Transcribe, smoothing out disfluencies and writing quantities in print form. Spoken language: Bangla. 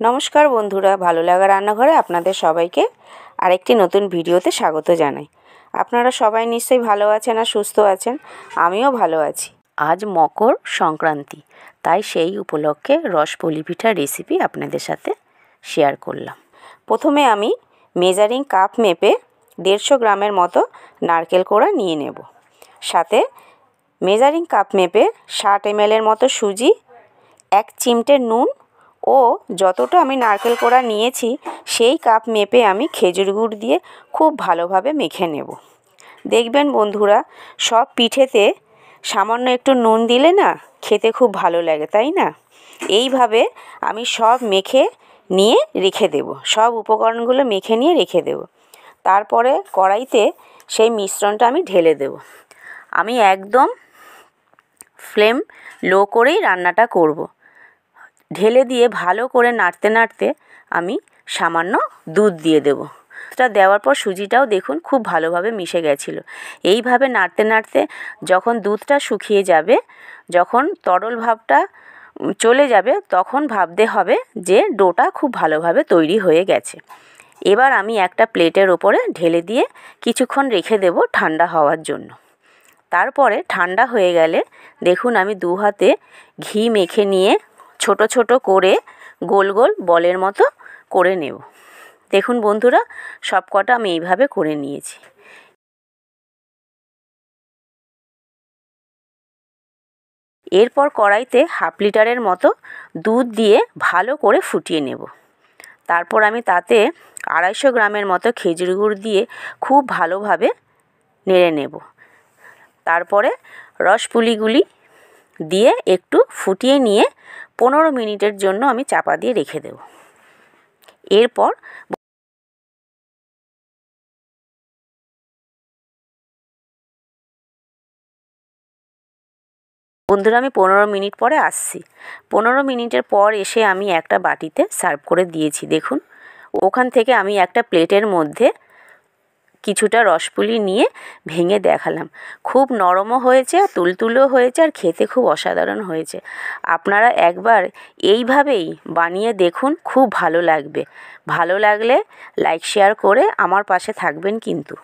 নমস্কার বন্ধুরা, ভালো লাগা রান্নাঘরে আপনাদের সবাইকে আরেকটি নতুন ভিডিওতে স্বাগত জানাই। আপনারা সবাই নিশ্চয়ই ভালো আছেন আর সুস্থ আছেন, আমিও ভালো আছি। আজ মকর সংক্রান্তি, তাই সেই উপলক্ষে রসপুলি পিঠার রেসিপি আপনাদের সাথে শেয়ার করলাম। প্রথমে আমি মেজারিং কাপ মেপে 150 গ্রামের মতো নারকেল কোড়া নিয়ে নেব। সাথে মেজারিং কাপ মেপে 60 ml মতো সুজি, 1 চিমটে নুন ও যতটা আমি নারকেল কোড়া নিয়েছি সেই কাপ মেপে আমি খেজুর গুড় দিয়ে খুব ভালোভাবে মেখে নেব। দেখবেন বন্ধুরা, সব পিঠেতে সামান্য একটু নুন দিলে না খেতে খুব ভালো লাগে, তাই না? এইভাবে আমি সব মেখে নিয়ে রেখে দেব, সব উপকরণগুলো মেখে নিয়ে রেখে দেব। তারপরে কড়াইতে সেই মিশ্রণটা আমি ঢেলে দেব। আমি একদম ফ্লেম লো করেই রান্নাটা করব। ঢেলে দিয়ে ভালো করে নাড়তে নাড়তে আমি সামান্য দুধ দিয়ে দেব। দুধটা দেওয়ার পর সুজিটাও দেখুন খুব ভালোভাবে মিশে গেছিলো। এইভাবে নাড়তে নাড়তে যখন দুধটা শুকিয়ে যাবে, যখন তরল ভাবটা চলে যাবে, তখন ভাবতে হবে যে ডোটা খুব ভালোভাবে তৈরি হয়ে গেছে। এবার আমি একটা প্লেটের ওপরে ঢেলে দিয়ে কিছুক্ষণ রেখে দেব ঠান্ডা হওয়ার জন্য। তারপরে ঠান্ডা হয়ে গেলে দেখুন আমি দু হাতে ঘি মেখে নিয়ে ছোট ছোট করে গোল গোল বলের মতো করে নেব। দেখুন বন্ধুরা, সব কটা আমি এইভাবে করে নিয়েছি। এরপর কড়াইতে 1/2 লিটারের মতো দুধ দিয়ে ভালো করে ফুটিয়ে নেব। তারপর আমি তাতে 250 গ্রামের মতো খেজুর গুড় দিয়ে খুব ভালোভাবে নেড়ে নেব। তারপরে রসপুলিগুলি দিয়ে একটু ফুটিয়ে নিয়ে 15 মিনিটের জন্য আমি চাপা দিয়ে রেখে দেব। এরপর বন্ধুরা, আমি 15 মিনিট পরে আসছি। 15 মিনিটের পর এসে আমি একটা বাটিতে সার্ভ করে দিয়েছি। দেখুন, ওখান থেকে আমি একটা প্লেটের মধ্যে কিছুটা রসপুলি নিয়ে ভেঙে দেখালাম। খুব নরমও হয়েছে, তুলতুলেও হয়েছে, আর খেতে খুব অসাধারণ হয়েছে। আপনারা একবার এইভাবেই বানিয়ে দেখুন, খুব ভালো লাগবে। ভালো লাগলে লাইক শেয়ার করে আমার পাশে থাকবেন কিন্তু।